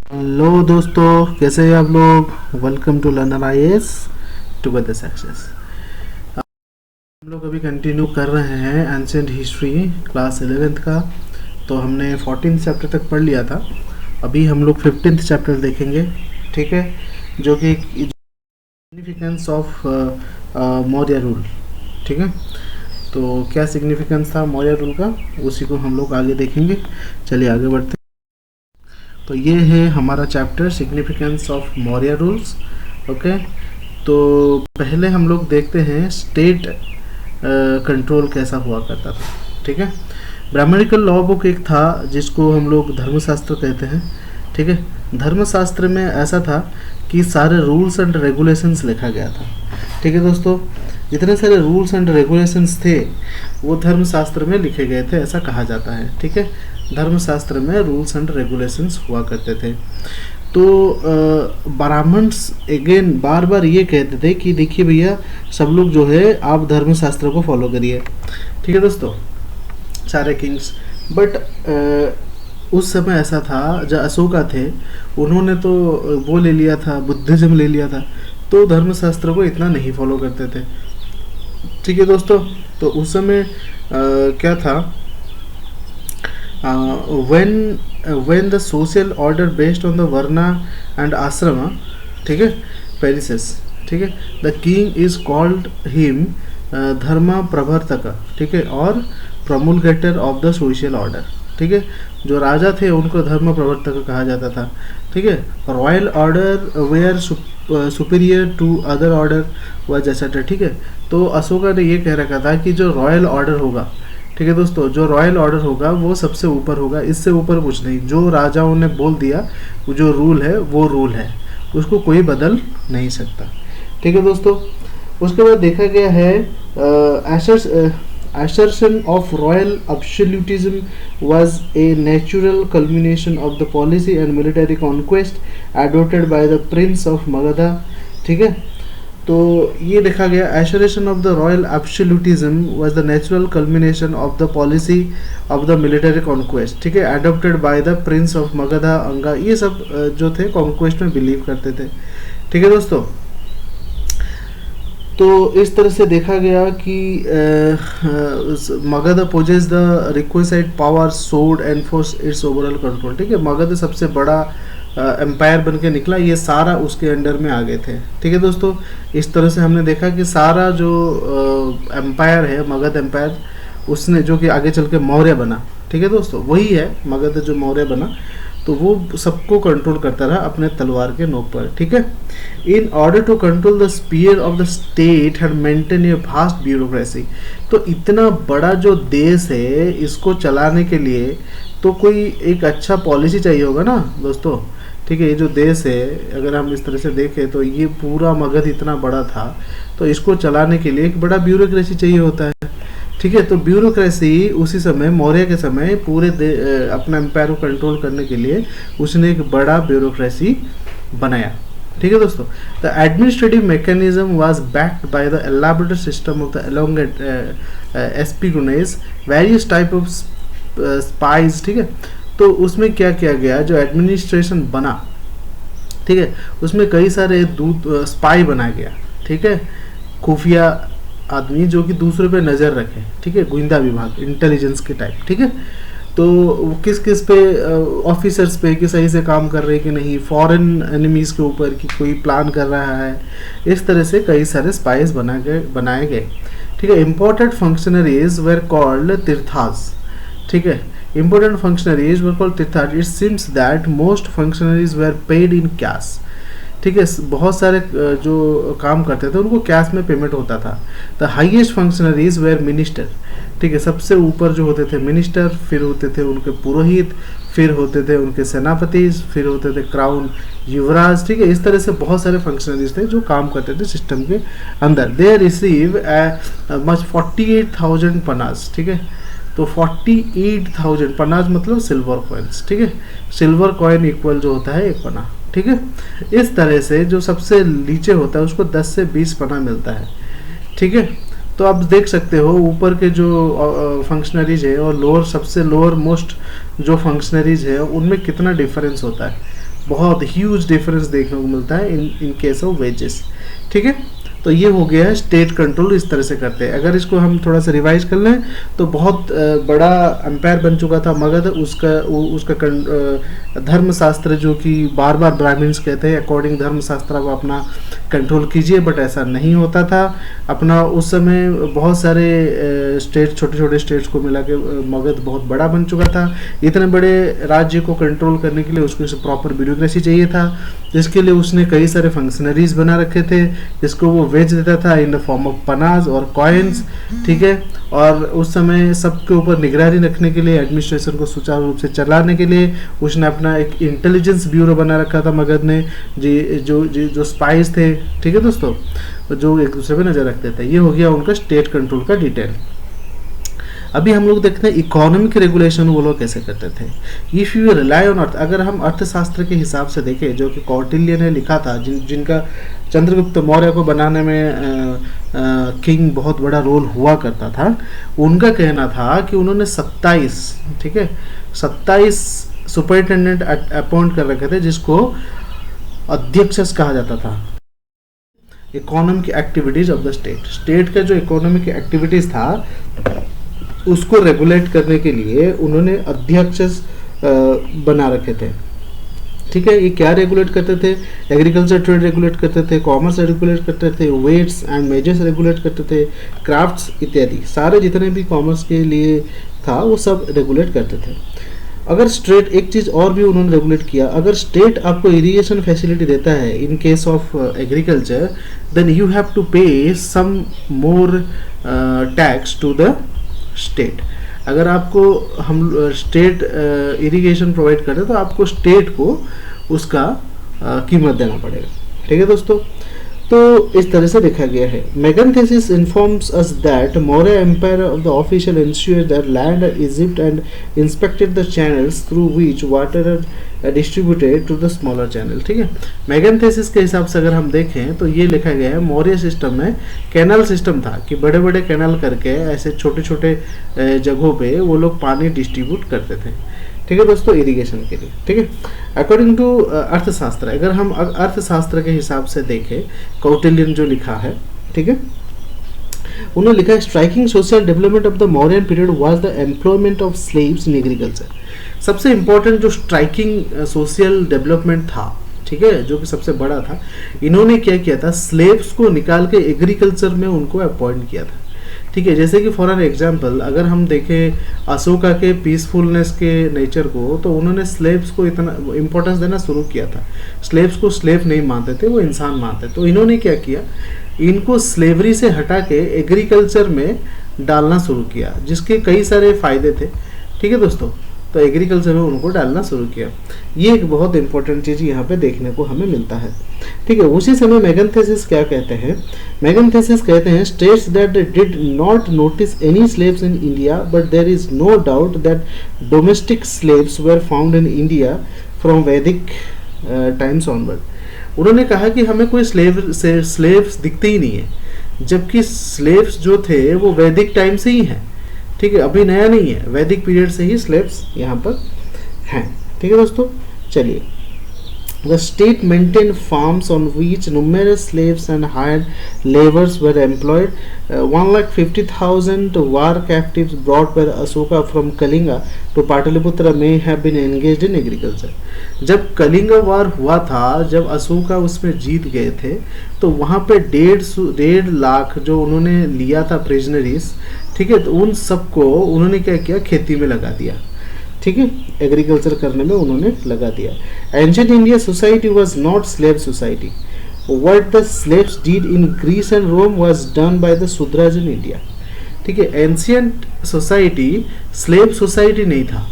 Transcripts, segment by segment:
Hello दोस्तों, कैसे हैं आप लोग। Welcome to learner IAS together success. हम लोग अभी कंटिन्यू कर रहे हैं एंशिएंट हिस्ट्री क्लास 11th का। तो हमने 14th चैप्टर तक पढ़ लिया था। अभी हम लोग 15th चैप्टर देखेंगे, ठीक है, जो कि सिग्निफिकेंस ऑफ मौर्य रूल। ठीक है, तो क्या सिग्निफिकेंस था मौर्य रूल का, उसी को हम लोग आगे देखेंगे। चलिए आगे बढ़ते हैं। तो ये है हमारा chapter significance of Maurya rules. Okay, तो पहले हम लोग देखते हैं स्टेट कंट्रोल कैसा हुआ करता था। ठीक है, ब्राह्मणिकल लॉ बुक एक था जिसको हम लोग धर्मशास्त्र कहते हैं। ठीक है, धर्मशास्त्र में ऐसा था कि सारे रूल्स एंड रेगुलेशंस लिखा गया था। ठीक है दोस्तों, जितने सारे रूल्स एंड रेगुलेशंस थे वो धर्मशास्त्र में लिखे गए थे, ऐसा कहा जाता है। ठीक है, धर्मशास्त्र में रूल्स एंड रेगुलेशंस हुआ करते थे। तो ब्राह्मण्स अगेन बार बार ये कहते थे कि देखिए भैया, सब लोग जो है आप धर्मशास्त्र को फॉलो करिए। ठीक है दोस्तों, सारे किंग्स। बट उस समय ऐसा था, जो अशोका थे उन्होंने तो वो ले लिया था, बुद्धिज्म ले लिया था, तो धर्मशास्त्र को इतना नहीं फॉलो करते थे। ठीक है दोस्तों, तो उस समय क्या था, when the social order based on the varna and ashrama, ठीक है, पेरिसेस। ठीक है, the king is called him धर्म प्रवर्तक, ठीक है, और प्रमोलगेटर ऑफ द सोशल ऑर्डर। ठीक है, जो राजा थे उनको धर्म प्रवर्तक कहा जाता था। ठीक है, royal order were superior to other order was asserted. ठीक है, तो अशोका ने ये कह रखा था कि जो रॉयल ऑर्डर होगा, ठीक है दोस्तों, जो रॉयल ऑर्डर होगा वो सबसे ऊपर होगा, इससे ऊपर कुछ नहीं। जो राजाओं ने बोल दिया वो जो रूल है वो रूल है, उसको कोई बदल नहीं सकता। ठीक है दोस्तों, उसके बाद देखा गया है assertion of royal absolutism was a natural culmination of the policy and military conquest adopted by the prince of Magadha। ठीक है, तो ये देखा गया assertion of the royal absolutism was the natural culmination of the policy of the military conquest। ठीक है, adopted by the prince of Magadha अंगा, ये सब जो थे conquest में बिलीव करते थे। ठीक है दोस्तों, तो इस तरह से देखा गया कि Magadha possess the requisite power sod enforce its overall control. ठीक है, मगध सबसे बड़ा एम्पायर बन के निकला, ये सारा उसके अंडर में आ गए थे। ठीक है दोस्तों, इस तरह से हमने देखा कि सारा जो एम्पायर है मगध एम्पायर, उसने जो कि आगे चल के मौर्य बना, ठीक है दोस्तों, वही है मगध जो मौर्य बना, तो वो सबको कंट्रोल करता रहा अपने तलवार के नोक पर। ठीक है, in order to control the sphere of the state and maintain a vast bureaucracy. तो इतना बड़ा जो देश है, इसको चलाने के लिए तो कोई एक अच्छा पॉलिसी चाहिए होगा ना दोस्तों। ठीक है, ये जो देश है अगर हम इस तरह से देखें तो ये पूरा मगध इतना बड़ा था, तो इसको चलाने के लिए एक बड़ा ब्यूरोक्रेसी चाहिए होता है। ठीक है, तो ब्यूरोक्रेसी उसी समय मौर्य के समय पूरे अपना एम्पायर को कंट्रोल करने के लिए उसने एक बड़ा ब्यूरोक्रेसी बनाया। ठीक है दोस्तों, the administrative mechanism was backed by the elaborated system of the elongate espionage various type of spies. ठीक है, तो उसमें क्या किया गया, जो एडमिनिस्ट्रेशन बना, ठीक है, उसमें कई सारे स्पाई बनाया गया। ठीक है, खुफिया आदमी जो कि दूसरे पे नज़र रखे। ठीक है, गोविंदा विभाग, इंटेलिजेंस के टाइप। ठीक है, तो किस किस पे, ऑफिसर्स पे कि सही से काम कर रहे कि नहीं, फॉरेन एनिमीज़ के ऊपर कि कोई प्लान कर रहा है, इस तरह से कई सारे स्पाइस बनाए गए। ठीक है, इम्पोर्टेंट फंक्शनरीज वेर कॉल्ड तीर्थास। ठीक है, important functionaries were called tirthas। It seems that most functionaries were paid in cash। ठीक है, बहुत सारे जो काम करते थे उनको कैश में पेमेंट होता था। The highest functionaries were minister. ठीक है, सबसे ऊपर जो होते थे मिनिस्टर, फिर होते थे उनके पुरोहित, फिर होते थे उनके सेनापति, फिर होते थे क्राउन युवराज। ठीक है, इस तरह से बहुत सारे फंक्शनरीज थे जो काम करते थे सिस्टम के अंदर। दे रिसीव मच 48,000 पनास। ठीक है, तो 48,000 पनाज मतलब सिल्वर कॉइन्स। ठीक है, सिल्वर कॉइन इक्वल जो होता है 1 पना। ठीक है, इस तरह से जो सबसे नीचे होता है उसको 10 से 20 पना मिलता है। ठीक है, तो आप देख सकते हो ऊपर के जो फंक्शनरीज है और लोअर, सबसे लोअर मोस्ट जो फंक्शनरीज है उनमें कितना डिफरेंस होता है। बहुत ह्यूज डिफरेंस देखने को मिलता है इन केस ऑफ वेजेस। ठीक है, तो ये हो गया है स्टेट कंट्रोल, इस तरह से करते हैं। अगर इसको हम थोड़ा सा रिवाइज कर लें तो बहुत बड़ा एम्पायर बन चुका था मगध। उसका धर्मशास्त्र जो कि बार बार ब्राह्मण्स कहते हैं अकॉर्डिंग धर्मशास्त्र को अपना कंट्रोल कीजिए, बट ऐसा नहीं होता था। अपना उस समय बहुत सारे स्टेट, छोटे छोटे स्टेट्स को मिला के मगध बहुत बड़ा बन चुका था। इतने बड़े राज्य को कंट्रोल करने के लिए उसको प्रॉपर ब्यूरोक्रेसी चाहिए था, जिसके लिए उसने कई सारे फंक्शनरीज बना रखे थे, जिसको वो वेच देता था इन द फॉर्म ऑफ पनाज और कॉइन्स। ठीक है, और उस समय सबके ऊपर निगरानी रखने के लिए, एडमिनिस्ट्रेशन को सुचारू रूप से चलाने के लिए उसने अपना एक इंटेलिजेंस ब्यूरो बना रखा था मगध ने, जो स्पाइस थे। ठीक है दोस्तों, जो एक दूसरे पे नजर रखते थे। ये हो गया उनका स्टेट कंट्रोल का डिटेल। अभी हम लोग देखते हैं इकोनॉमिक रेगुलेशन वो लोग कैसे करते थे। If you rely on earth, अगर हम अर्थशास्त्र के हिसाब से देखें, जो कि कौटिल्य ने लिखा था, जिनका चंद्रगुप्त मौर्य को बनाने में किंग बहुत बड़ा रोल हुआ करता था, उनका कहना था कि उन्होंने 27, ठीक है, 27 सुपरिटेंडेंट अपॉइंट कर रखे थे, जिसको अध्यक्ष कहा जाता था। Economic activities of the state, state का जो इकोनॉमिक एक्टिविटीज था उसको रेगुलेट करने के लिए उन्होंने अध्यक्ष बना रखे थे। ठीक है, ये क्या रेगुलेट करते थे? एग्रीकल्चर ट्रेड रेगुलेट करते थे, कॉमर्स रेगुलेट करते थे, वेट्स एंड मेजर्स रेगुलेट करते थे, क्राफ्ट्स इत्यादि सारे जितने भी कॉमर्स के लिए था वो सब रेगुलेट करते थे। अगर स्टेट, एक चीज़ और भी उन्होंने रेगुलेट किया, अगर स्टेट आपको इरिगेशन फैसिलिटी देता है in case of agriculture, then you have to pay some more tax to the state. अगर आपको हम स्टेट इरिगेशन प्रोवाइड करते हैं तो आपको स्टेट को उसका कीमत देना पड़ेगा। ठीक है दोस्तों, तो इस तरह से देखा गया है। Megasthenes informs us that Maurya empire of the official insured that land Egypt and inspected the channels through which water distributed to the smaller channel. ठीक है, मेगनथेसिस के हिसाब से अगर हम देखें तो ये लिखा गया है मौर्य सिस्टम में कैनाल सिस्टम था कि बड़े बड़े कैनाल करके ऐसे छोटे छोटे जगहों पे वो लोग पानी डिस्ट्रीब्यूट करते थे। ठीक है दोस्तों, इरिगेशन के लिए। ठीक है, अकॉर्डिंग टू अर्थशास्त्र, अगर हम अर्थशास्त्र के हिसाब से देखें, कौटिल्यन जो लिखा है, ठीक है, उन्होंने लिखा है striking social development of the Mauryan period was the employment of slaves in agriculture. सबसे इंपॉर्टेंट जो स्ट्राइकिंग सोशल डेवलपमेंट था, ठीक है, जो कि सबसे बड़ा था, इन्होंने क्या किया था, स्लेव्स को निकाल के एग्रीकल्चर में उनको अपॉइंट किया था। ठीक है, जैसे कि फॉर एन एग्जांपल अगर हम देखें अशोका के पीसफुलनेस के नेचर को, तो उन्होंने स्लेव्स को इतना इम्पोर्टेंस देना शुरू किया था। स्लेव्स को स्लेव नहीं मानते थे, वो इंसान मानते। तो इन्होंने क्या किया, इनको स्लेवरी से हटा के एग्रीकल्चर में डालना शुरू किया, जिसके कई सारे फायदे थे। ठीक है दोस्तों, तो एग्रीकल्चर में उनको डालना शुरू किया। ये एक बहुत इंपॉर्टेंट चीज़ यहाँ पे देखने को हमें मिलता है। ठीक है, उसी समय मेगनथेसिस क्या कहते हैं, मेगनथेसिस कहते हैं states that did not notice any slaves in India but there is no doubt that domestic slaves were found in India from Vedic times onward. उन्होंने कहा कि हमें कोई स्लेव्स दिखते ही नहीं है, जबकि स्लेव्स जो थे वो वैदिक टाइम से ही हैं। ठीक है, अभी नया नहीं है, वैदिक पीरियड से ही स्लेव्स यहाँ पर हैं। ठीक है दोस्तों, चलिए। The state maintained farms on which numerous slaves and hired laborers were employed. 150,000 war captives brought by Ashoka from Kalinga to Pataliputra may have been engaged in agriculture. जब कलिंगा वार हुआ था, जब अशोका उसमें जीत गए थे, तो वहाँ पे 1.5 लाख जो उन्होंने लिया था प्रिजनरीज, ठीक है, तो उन सबको उन्होंने क्या किया, खेती में लगा दिया। ठीक है, एग्रीकल्चर करने में उन्होंने लगा दिया। Ancient India society was not slave society. What the slaves did in Greece and Rome was done by the Shudras in India. ठीक है, एंशिएंट सोसाइटी स्लेव सोसाइटी नहीं था।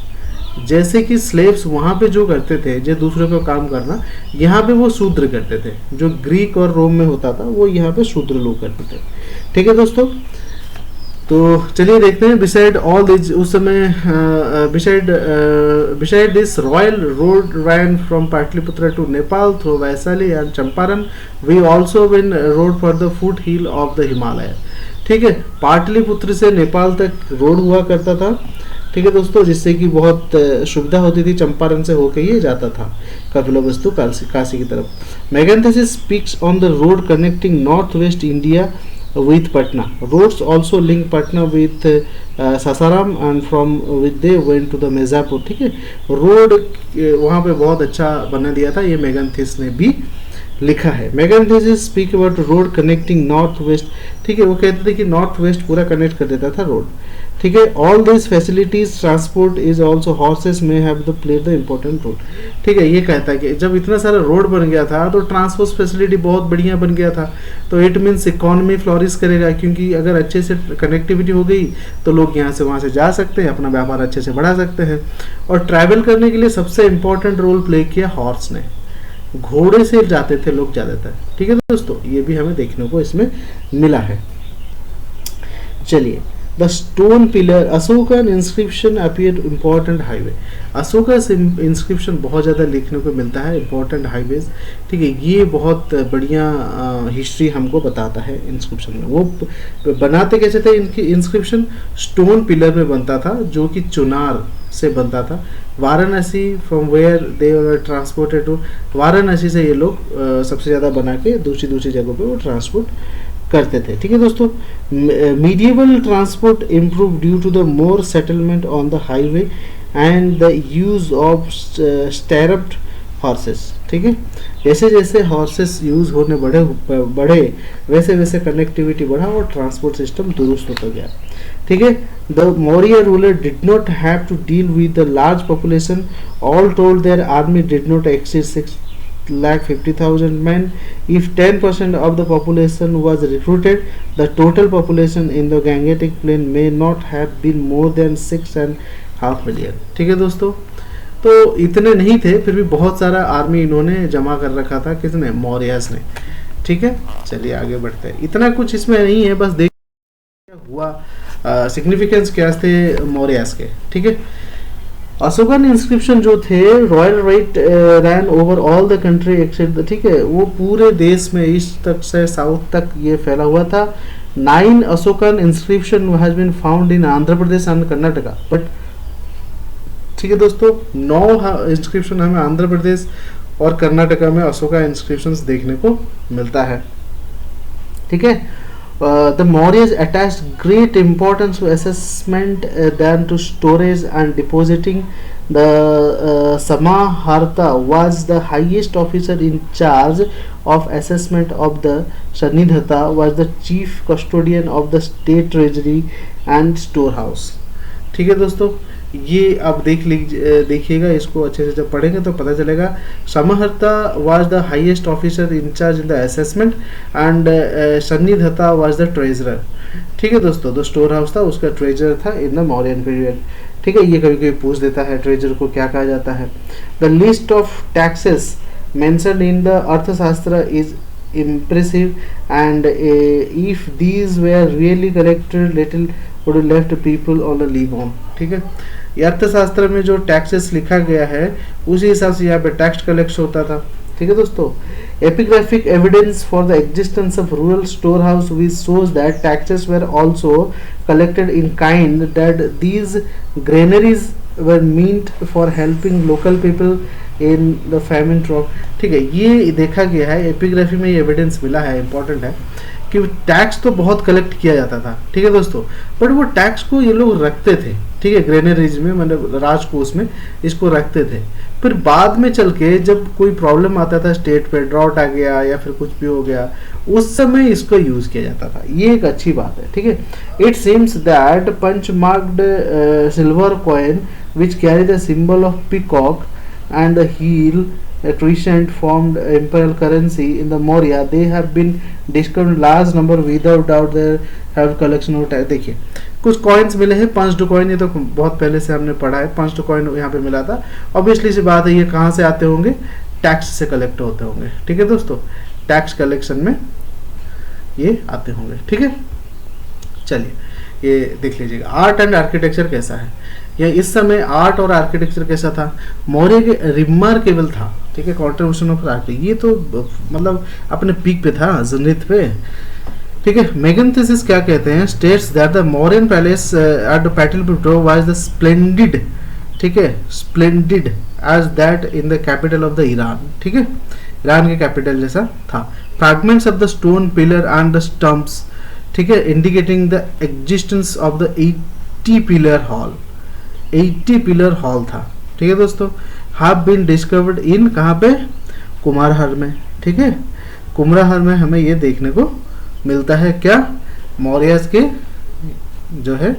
जैसे कि स्लेव्स वहाँ पे जो करते थे, जो दूसरे को काम करना, यहाँ पे वो शूद्र करते थे। जो ग्रीक और रोम में होता था वो यहाँ पे शूद्र लोग करते थे। ठीक है दोस्तों, तो चलिए देखते हैं। बिसाइड ऑल दिस, उस समय beside this royal road ran from Pataliputra to Nepal through Vaishali and Champaran. We also win road for the foot hill of the Himalaya. ठीक है, पाटलिपुत्र से नेपाल तक रोड हुआ करता था, ठीक है दोस्तों, जिससे कि बहुत सुविधा होती थी, चंपारण से होकर ये जाता था कपिलवस्तु काशी की तरफ। Megasthenes speaks on the road connecting north west India with Patna. Roads also link Patna with Sasaram and from with they went to the Mirzapur. ठीक है, रोड वहाँ पे बहुत अच्छा बना दिया था, ये मैगंथिस ने भी लिखा है। Megasthenes speak about road connecting north west. ठीक है, वो कहते थे कि नॉर्थ वेस्ट पूरा कनेक्ट कर देता था रोड। ठीक है, all this facilities transport is also horses may have the play the important role. ठीक है, ये कहता है कि जब इतना सारा रोड बन गया था तो ट्रांसपोर्ट फैसिलिटी बहुत बढ़िया बन गया था, तो इट मीन्स इकोनॉमी फ्लोरिश करेगा, क्योंकि अगर अच्छे से कनेक्टिविटी हो गई तो लोग यहाँ से वहाँ से जा सकते हैं, अपना व्यापार अच्छे से बढ़ा सकते हैं। और ट्रैवल करने के लिए सबसे इम्पोर्टेंट रोल प्ले किया हॉर्स ने, घोड़े से जाते थे लोग ज़्यादातर। ठीक है दोस्तों, ये भी हमें देखने को इसमें मिला है। चलिए, the stone pillar Ashokan inscription appear important highway. Ashoka से इंस्क्रिप्शन बहुत ज़्यादा लिखने को मिलता है, इम्पोर्टेंट हाईवेज। ठीक है, ये बहुत बढ़िया हिस्ट्री हमको बताता है इंस्क्रिप्शन में। वो बनाते कैसे थे, इनकी इंस्क्रिप्शन स्टोन पिलर में बनता था, जो कि चुनार से बनता था। Varanasi from where they were transported to, Varanasi से ये लोग सबसे ज़्यादा बना के दूसरी जगहों पे वो ट्रांसपोर्ट करते थे। ठीक है दोस्तों, medieval transport improve due to the more settlement on the highway and the use of stirruped horses. ठीक है, जैसे जैसे हॉर्सेस यूज होने बढ़े वैसे वैसे कनेक्टिविटी बढ़ा और ट्रांसपोर्ट सिस्टम दुरुस्त होता गया। ठीक है, the Maurya ruler did not have to deal with the large population, all told their army did not exceed 6,50,000 men. If 10% of the population was recruited, the total population in the Gangetic Plain may not have been more than 6.5 million. ठीक है दोस्तों, तो इतने नहीं थे, फिर भी बहुत सारा आर्मी इन्होंने जमा कर रखा था, किसने, मौर्यस ने। ठीक है, चलिए आगे बढ़ते हैं। इतना कुछ इसमें नहीं है, बस देख क्या हुआ, सिग्निफिकेंस क्या थे मौर्यस के। ठीक है, अशोकन इंस्क्रिप्शन जो थे, royal right rain over all the country accept, ठीक है, वो पूरे देश में ईस्ट तक से साउथ तक ये फैला हुआ था। 9 Ashokan inscription has been found in Andhra Pradesh and Karnataka, but ठीक है दोस्तों, 9 इंस्क्रिप्शन हमें आंध्र प्रदेश और कर्नाटका में अशोका इंस्क्रिप्शंस देखने को मिलता है। ठीक है, the Mauryas attached great importance to assessment than to storage and depositing. The Samaharta was the highest officer in charge of assessment of the Sannidhata was the chief custodian of the state treasury and storehouse. ठीक है दोस्तों, ये अब देखिएगा, इसको अच्छे से जब पढ़ेंगे तो पता चलेगा। Samaharta was the highest officer in charge in the assessment and Sannidhata was the treasurer. ठीक है दोस्तों, द स्टोर हाउस था, उसका ट्रेजर था इन द मौर्यन पीरियड। ठीक है, ये कभी कभी पूछ देता है ट्रेजर को क्या कहा जाता है। The list of taxes mentioned in the अर्थशास्त्र is impressive and if these were really collected little would have left people on a live on. ठीक है, अर्थशास्त्र में जो टैक्सेस लिखा गया है उसी हिसाब से यहाँ पे टैक्स कलेक्ट होता था। ठीक है दोस्तों, epigraphic evidence for the existence of rural store house which shows that taxes were also collected in kind that these granaries were meant for helping local people in the famine trope. ठीक है, ये देखा गया है, epigraphy में ये evidence मिला है, इंपॉर्टेंट है कि टैक्स तो बहुत कलेक्ट किया जाता था। ठीक है दोस्तों, बट वो टैक्स को ये लोग रखते थे। ठीक है, ग्रेनरीज में, मतलब राजकोष में इसको रखते थे। फिर बाद में चल के जब कोई प्रॉब्लम आता था स्टेट पे, ड्रॉट आ गया या फिर कुछ भी हो गया, उस समय इसको यूज किया जाता था। ये एक अच्छी बात है। ठीक है, it seems that punch marked silver coin which carry the symbol of peacock and the heel crescent formed imperial currency in the Maurya. They have been discovered large number without doubt they have collection of tax. देखिए कुछ coins मिले हैं, 5 coin, ये तो बहुत पहले से हमने पढ़ा है। 5 कॉइन यहाँ पे मिला था। ऑब्वियसली सी बात है, ये कहाँ से आते होंगे, टैक्स से कलेक्ट होते होंगे। ठीक है दोस्तों, टैक्स कलेक्शन में ये आते होंगे। ठीक है, चलिए ये देख लीजिएगा। आर्ट एंड आर्किटेक्चर कैसा है, या इस समय आर्ट और आर्किटेक्चर कैसा था। मौर्य के रिमार्केबल था। ठीक है, कॉन्ट्रीब्यूशन ऑफ आर्ट, ये तो मतलब अपने पीक पे था, नृत्य पे। ठीक है। मेगेंथिसिस क्या कहते हैं, states that the Mauryan palace at Pataliputra was the splendid, ठीक है, splendid as that in the capital of the Iran, ठीक है, ईरान के कैपिटल जैसा था। Fragments of the stone pillar and the stumps, ठीक है, indicating the existence of the 80 pillar hall, 80 pillar hall था, ठीक है दोस्तों, हैव बीन डिस्कवर्ड इन कहाँ पे, कुम्हारहर में, ठीक है, कुम्हारहर में हमें ये देखने को मिलता है क्या, मौर्यस के जो है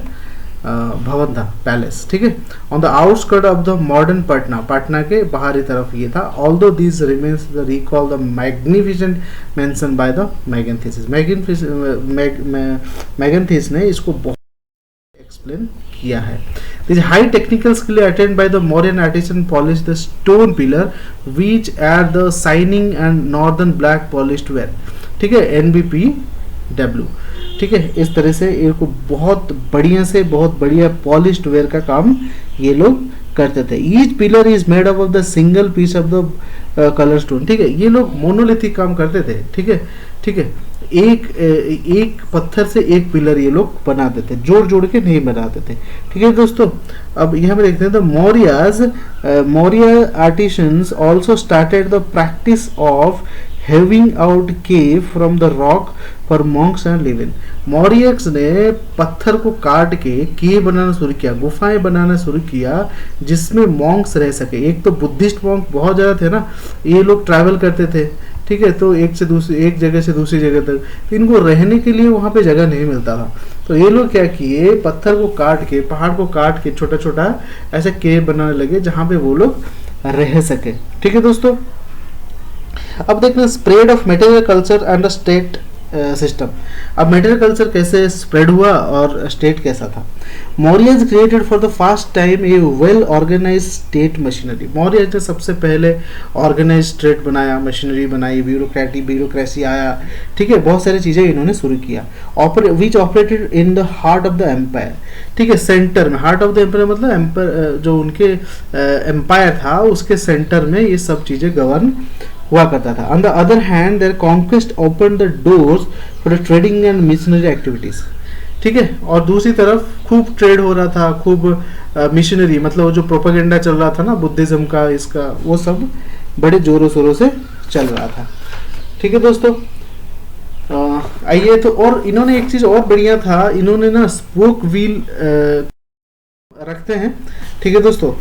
भवन था, पैलेस, ठीक है, on the outskirt of the modern Patna, Patna के बाहरी तरफ ये था। Although this remains the recall the magnificent mansion by the Megasthenes, Megasthenes ने इसको बहुत एक्सप्लेन किया है। This high technical skill attend by the modern artisan polish the stone pillar which at the shining and northern black polished ware, ठीक है, NBPW, ठीक है, इस तरह से इनको बहुत बढ़िया से बहुत बढ़िया पॉलिश्ड वेयर का काम ये लोग करते थे। Each pillar is made up of the single piece of the colour stone, ठीक है, ये लोग मोनोलिथिक काम करते थे, ठीक है, ठीक है, एक पत्थर से एक पिलर ये लोग बनाते थे, जोड़ जोड़ के नहीं बनाते थे, ठीक है दोस्तों। अब यहाँ पे देखते हैं the Maurya artisans also started the practice of having out cave from the rock for monks and live in. Mauryas ने पत्थर को काट के केव बनाना शुरू किया, गुफाएं बनाना शुरू किया जिसमें मॉन्क्स रह सके। एक तो बुद्धिस्ट मॉन्क बहुत ज़्यादा थे ना, ये लोग ट्रैवल करते थे, ठीक है, तो एक जगह से दूसरी जगह तक, तो इनको रहने के लिए वहाँ पे जगह नहीं मिलता था, तो ये लोग क्या किए, पत्थर को काट के, पहाड़ को काट के छोटा छोटा ऐसे केव बनाने लगे जहाँ पे वो लोग रह सके, ठीक है दोस्तों। अब देखते हैं spread of material culture and state system. अब मटेरियल कल्चर कैसे स्प्रेड हुआ और स्टेट कैसा था। Mauryas created for the first time a well organise state machinery. Maurya ने सबसे पहले ऑर्गेनाइज स्टेट बनाया, मशीनरी बनाई, ब्यूरोक्रेसी आया, ठीक है, बहुत सारी चीज़ें इन्होंने शुरू किया। Which operated in the heart of the empire, ठीक है, सेंटर में, हार्ट ऑफ द एम्पायर मतलब एम्पायर जो उनके एम्पायर था उसके सेंटर में ये सब चीज़ें गवर्न हुआ करता था। On the other hand their conquest open the doors for trading and missionary activities, ठीक है, और दूसरी तरफ खूब ट्रेड हो रहा था, खूब मिशनरी मतलब जो प्रोपेगेंडा चल रहा था ना बुद्धिज्म का, इसका, वो सब बड़े जोरों शोरों से चल रहा था, ठीक है दोस्तों। आइए तो, और इन्होंने एक चीज़ और बढ़िया था, इन्होंने ना स्पोक व्हील रखते हैं, ठीक है दोस्तों।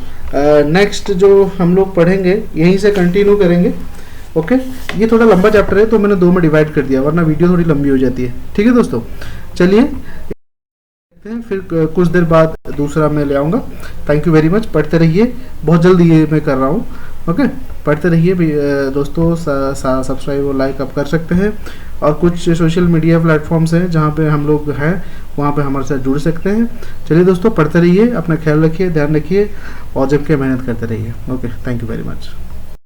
नेक्स्ट जो हम लोग पढ़ेंगे यहीं से कंटिन्यू करेंगे, ओके। ये थोड़ा लंबा चैप्टर है तो मैंने 2 में डिवाइड कर दिया, वरना वीडियो थोड़ी लंबी हो जाती है, ठीक है दोस्तों। चलिए फिर कुछ देर बाद दूसरा मैं ले आऊँगा। थैंक यू वेरी मच, पढ़ते रहिए, बहुत जल्दी ये मैं कर रहा हूँ, ओके, पढ़ते रहिए दोस्तों। सब्सक्राइब और लाइक आप कर सकते हैं, और कुछ सोशल मीडिया प्लेटफॉर्म्स हैं जहाँ पे हम लोग हैं, वहाँ पे हमारे साथ जुड़ सकते हैं। चलिए दोस्तों, पढ़ते रहिए, अपना ख्याल रखिए, ध्यान रखिए और जम के मेहनत करते रहिए, okay, thank you very much.